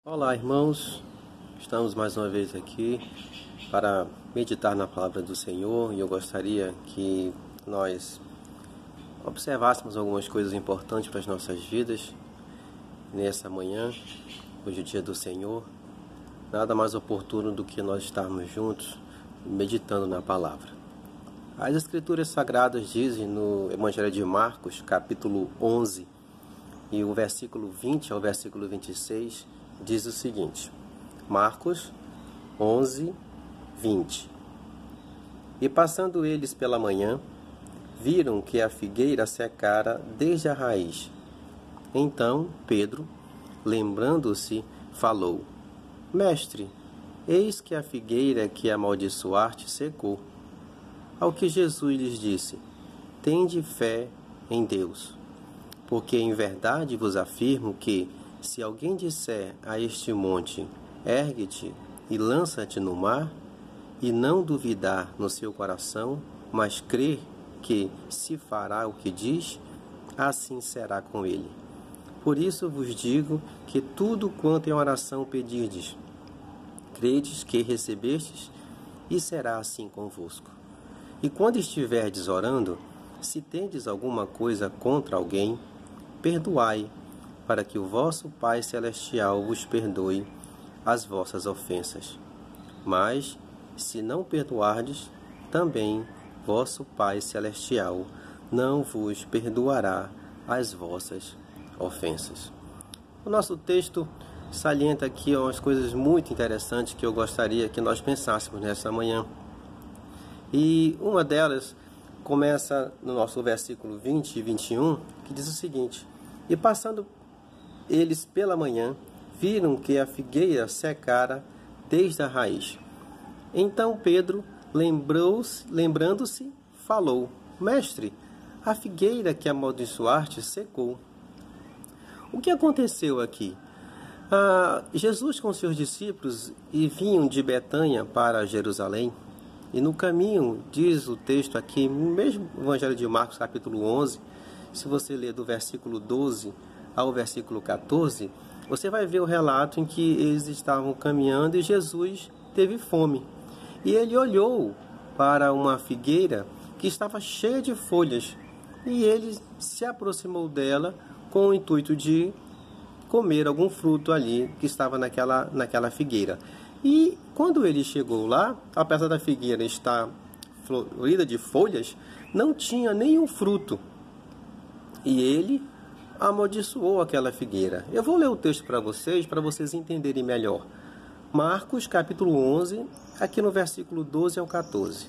Olá, irmãos. Estamos mais uma vez aqui para meditar na palavra do Senhor e eu gostaria que nós observássemos algumas coisas importantes para as nossas vidas nessa manhã, hoje é o dia do Senhor. Nada mais oportuno do que nós estarmos juntos meditando na palavra. As Escrituras Sagradas dizem no Evangelho de Marcos, capítulo 11, e o versículo 20 ao versículo 26, diz o seguinte: Marcos 11, 20. E passando eles pela manhã, viram que a figueira secara desde a raiz. Então Pedro, lembrando-se, falou: Mestre, eis que a figueira que amaldiçoaste secou. Ao que Jesus lhes disse: Tende fé em Deus. Porque em verdade vos afirmo que, se alguém disser a este monte, ergue-te e lança-te no mar, e não duvidar no seu coração, mas crer que se fará o que diz, assim será com ele. Por isso vos digo que tudo quanto em oração pedirdes, credes que recebestes, e será assim convosco. E quando estiverdes orando, se tendes alguma coisa contra alguém, perdoai, para que o vosso Pai Celestial vos perdoe as vossas ofensas. Mas, se não perdoardes, também vosso Pai Celestial não vos perdoará as vossas ofensas. O nosso texto salienta aqui umas coisas muito interessantes que eu gostaria que nós pensássemos nessa manhã. E uma delas começa no nosso versículo 20 e 21, que diz o seguinte: E passando eles pela manhã, viram que a figueira secara desde a raiz. Então Pedro, lembrando-se, falou: Mestre, a figueira que amaldiçoaste secou. O que aconteceu aqui? Jesus com seus discípulos vinham de Betânia para Jerusalém. E no caminho, diz o texto aqui, no mesmo Evangelho de Marcos, capítulo 11, se você ler do versículo 12 ao versículo 14, você vai ver o relato em que eles estavam caminhando e Jesus teve fome. E ele olhou para uma figueira que estava cheia de folhas e ele se aproximou dela com o intuito de comer algum fruto ali que estava naquela figueira. E quando ele chegou lá, apesar da figueira estar florida de folhas, não tinha nenhum fruto. E ele amaldiçoou aquela figueira. Eu vou ler o texto para vocês entenderem melhor. Marcos, capítulo 11, aqui no versículo 12 ao 14.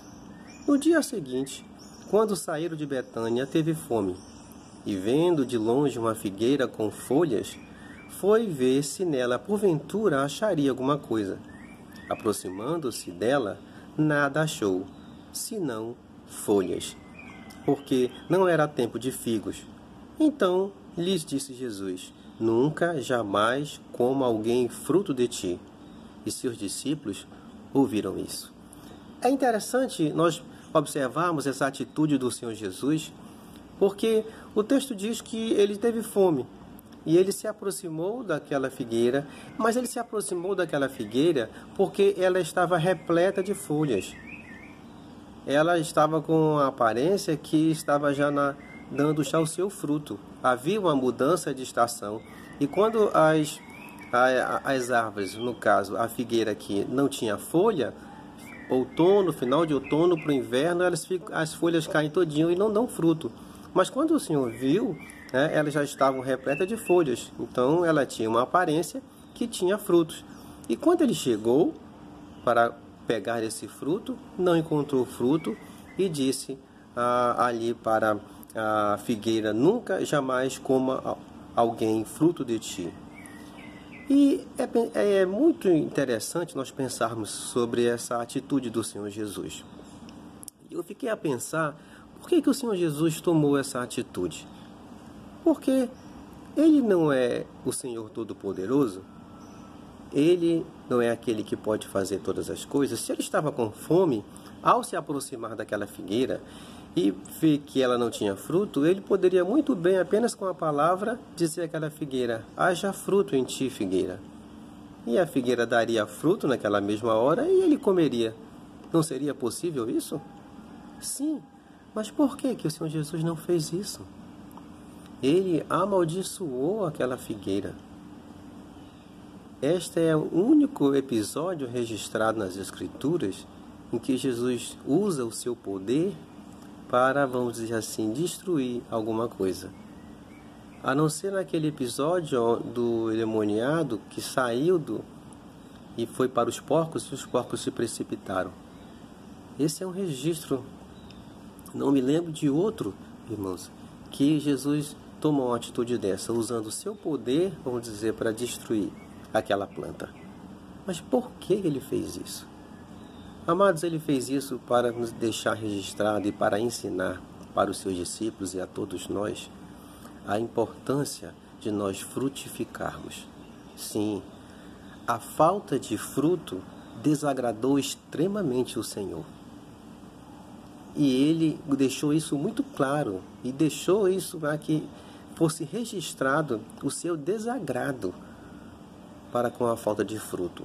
No dia seguinte, quando saíram de Betânia, teve fome. E vendo de longe uma figueira com folhas, foi ver se nela, porventura, acharia alguma coisa. Aproximando-se dela, nada achou, senão folhas, porque não era tempo de figos. Então lhes disse Jesus: Nunca, jamais coma alguém fruto de ti. E seus discípulos ouviram isso. É interessante nós observarmos essa atitude do Senhor Jesus, porque o texto diz que ele teve fome. E ele se aproximou daquela figueira, mas ele se aproximou daquela figueira porque ela estava repleta de folhas. Ela estava com a aparência que estava já dando já o seu fruto. Havia uma mudança de estação. E quando as árvores, no caso a figueira aqui, não tinha folha, outono, final de outono para o inverno, as folhas caem todinho e não dão fruto. Mas quando o Senhor viu, elas já estavam repletas de folhas. Então ela tinha uma aparência que tinha frutos. E quando ele chegou para pegar esse fruto, não encontrou fruto e disse ali para a figueira: Nunca, jamais coma alguém fruto de ti. E é muito interessante nós pensarmos sobre essa atitude do Senhor Jesus. Eu fiquei a pensar, por que o Senhor Jesus tomou essa atitude? Porque ele não é o Senhor Todo-Poderoso, ele não é aquele que pode fazer todas as coisas. Se ele estava com fome, ao se aproximar daquela figueira e ver que ela não tinha fruto, ele poderia muito bem, apenas com a palavra, dizer àquela figueira: haja fruto em ti, figueira. e a figueira daria fruto naquela mesma hora e ele comeria. Não seria possível isso? Sim, mas por que que o Senhor Jesus não fez isso? Ele amaldiçoou aquela figueira. Este é o único episódio registrado nas Escrituras em que Jesus usa o seu poder para, vamos dizer assim, destruir alguma coisa. A não ser naquele episódio do endemoniado que saiu e foi para os porcos e os porcos se precipitaram. Esse é um registro. Não me lembro de outro, irmãos, que Jesus tomou uma atitude dessa, usando o seu poder, vamos dizer, para destruir aquela planta. Mas por que ele fez isso? Amados, ele fez isso para nos deixar registrado e para ensinar para os seus discípulos e a todos nós a importância de nós frutificarmos. Sim, a falta de fruto desagradou extremamente o Senhor. E ele deixou isso muito claro e deixou isso para que fosse registrado o seu desagrado para com a falta de fruto.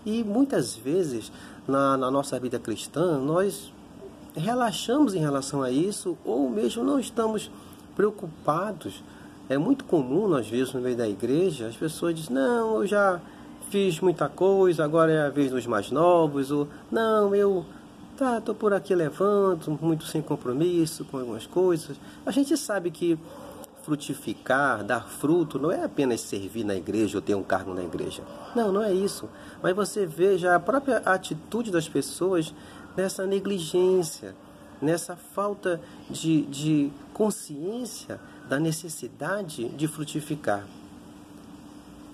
E muitas vezes na nossa vida cristã nós relaxamos em relação a isso ou mesmo não estamos preocupados. É muito comum nós vermos no meio da igreja as pessoas dizem: não, eu já fiz muita coisa, agora é a vez dos mais novos, ou não, eu estou por aqui levando, muito sem compromisso com algumas coisas. A gente sabe que frutificar, dar fruto, não é apenas servir na igreja ou ter um cargo na igreja. Não, não é isso. Mas você veja a própria atitude das pessoas nessa negligência, nessa falta de consciência da necessidade de frutificar.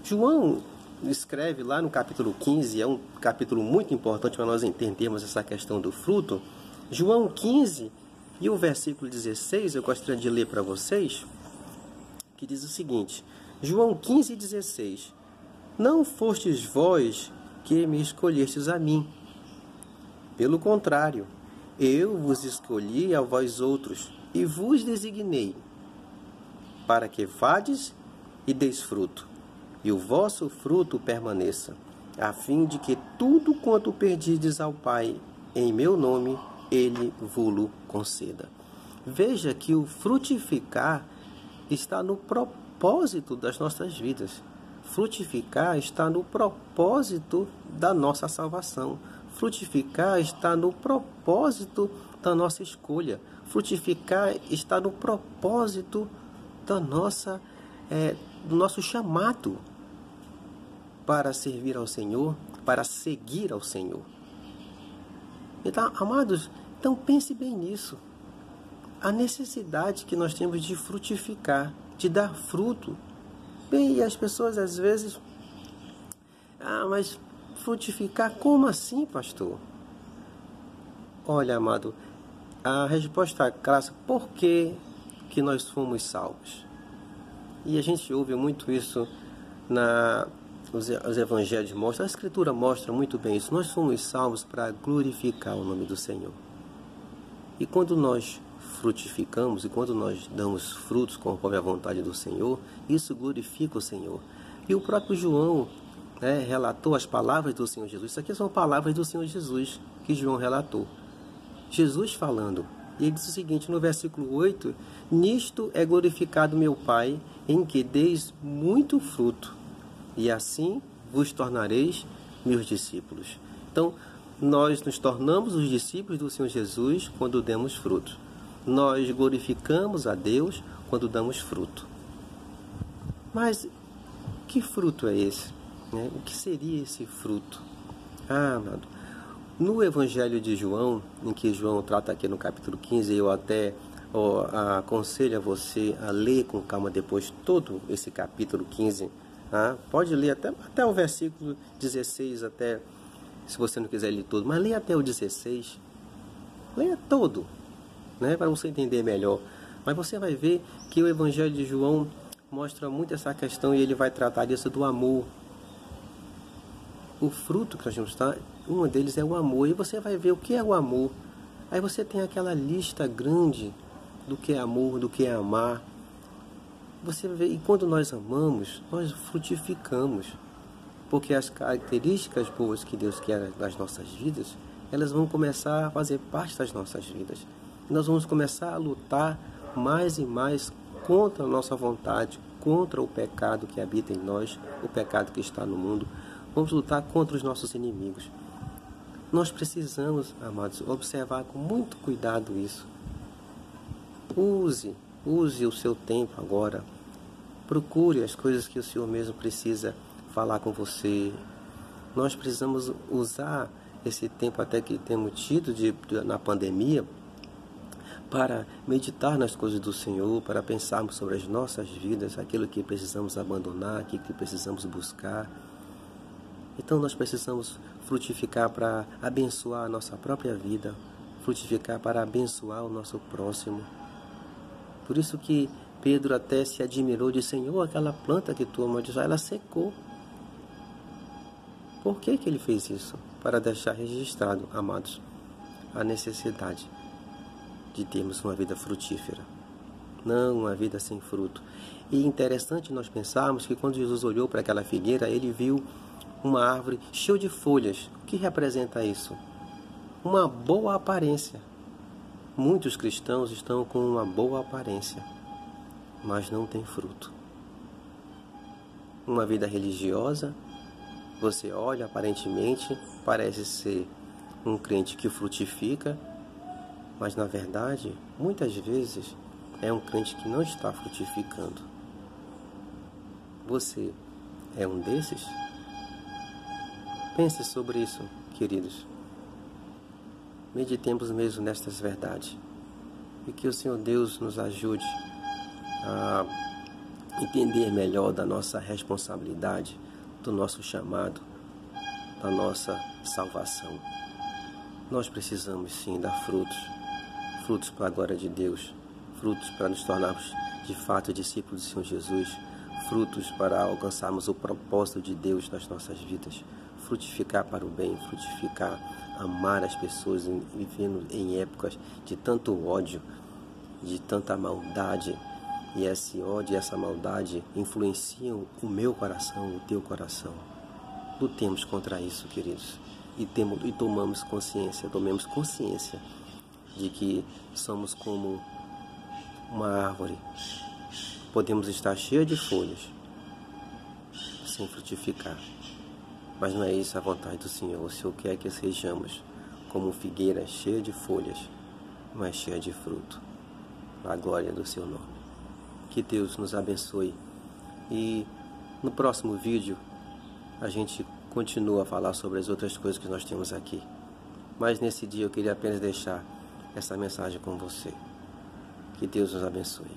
João escreve lá no capítulo 15, é um capítulo muito importante para nós entendermos essa questão do fruto. João 15 e o versículo 16, eu gostaria de ler para vocês, que diz o seguinte: João 15:16. Não fostes vós que me escolhestes a mim. Pelo contrário, eu vos escolhi a vós outros e vos designei, para que vades e deis fruto, e o vosso fruto permaneça, a fim de que tudo quanto perdides ao Pai em meu nome, ele vô-lo conceda. Veja que o frutificar está no propósito das nossas vidas. Frutificar está no propósito da nossa salvação. Frutificar está no propósito da nossa escolha. Frutificar está no propósito da do nosso chamado para servir ao Senhor, para seguir ao Senhor. Então, amados, então pense bem nisso. A necessidade que nós temos de frutificar, de dar fruto. Bem, e as pessoas às vezes... mas frutificar como assim, pastor? Olha, amado, a resposta clássica: por que nós fomos salvos? E a gente ouve muito isso os evangelhos mostram, a Escritura mostra muito bem isso. Nós fomos salvos para glorificar o nome do Senhor. E quando nós frutificamos e quando nós damos frutos conforme a vontade do Senhor, isso glorifica o Senhor. E o próprio João relatou as palavras do Senhor Jesus. Isso aqui são palavras do Senhor Jesus que João relatou. Jesus falando. E ele diz o seguinte no versículo 8: nisto é glorificado meu Pai, em que deis muito fruto, e assim vos tornareis meus discípulos. Então, nós nos tornamos os discípulos do Senhor Jesus quando demos fruto. Nós glorificamos a Deus quando damos fruto. Mas que fruto é esse? O que seria esse fruto? Amado, no Evangelho de João, em que João trata aqui no capítulo 15, eu até aconselho a você a ler com calma depois todo esse capítulo 15. Pode ler até o versículo 16, até, se você não quiser ler todo, mas leia até o 16. Leia todo, para você entender melhor. Mas você vai ver que o Evangelho de João mostra muito essa questão e ele vai tratar disso do amor. O fruto que nós vamos estar, um deles é o amor. E você vai ver o que é o amor. Aí você tem aquela lista grande do que é amor, do que é amar. Você vê, e quando nós amamos, nós frutificamos. Porque as características boas que Deus quer nas nossas vidas, elas vão começar a fazer parte das nossas vidas. E nós vamos começar a lutar mais e mais contra a nossa vontade, contra o pecado que habita em nós, o pecado que está no mundo. Vamos lutar contra os nossos inimigos. Nós precisamos, amados, observar com muito cuidado isso. Use o seu tempo agora. Procure as coisas que o Senhor mesmo precisa falar com você. Nós precisamos usar esse tempo até que temos tido na pandemia para meditar nas coisas do Senhor, para pensarmos sobre as nossas vidas, aquilo que precisamos abandonar, aquilo que precisamos buscar. Então nós precisamos frutificar para abençoar a nossa própria vida, frutificar para abençoar o nosso próximo. Por isso que Pedro até se admirou de Senhor, aquela planta que tu amaldiçoaste, ela secou. Por que ele fez isso? Para deixar registrado, amados, a necessidade de termos uma vida frutífera, não uma vida sem fruto. E interessante nós pensarmos que quando Jesus olhou para aquela figueira, ele viu uma árvore cheia de folhas. O que representa isso? Uma boa aparência. Muitos cristãos estão com uma boa aparência, mas não têm fruto. Uma vida religiosa, você olha aparentemente, parece ser um crente que frutifica, mas na verdade, muitas vezes, é um crente que não está frutificando. Você é um desses? Pense sobre isso, queridos. Meditemos mesmo nestas verdades. E que o Senhor Deus nos ajude a entender melhor da nossa responsabilidade, do nosso chamado, da nossa salvação. Nós precisamos sim dar frutos. Frutos para a glória de Deus. Frutos para nos tornarmos de fato discípulos do Senhor Jesus. Frutos para alcançarmos o propósito de Deus nas nossas vidas. Frutificar para o bem, frutificar, amar as pessoas, vivendo em épocas de tanto ódio, de tanta maldade. E esse ódio e essa maldade influenciam o meu coração, o teu coração. Lutemos contra isso, queridos. E tomemos consciência de que somos como uma árvore. Podemos estar cheios de folhas, sem frutificar. Mas não é isso a vontade do Senhor. O Senhor quer que sejamos como figueira cheia de folhas, mas cheia de fruto, para a glória do seu nome. Que Deus nos abençoe. E no próximo vídeo a gente continua a falar sobre as outras coisas que nós temos aqui. Mas nesse dia eu queria apenas deixar essa mensagem com você. Que Deus nos abençoe.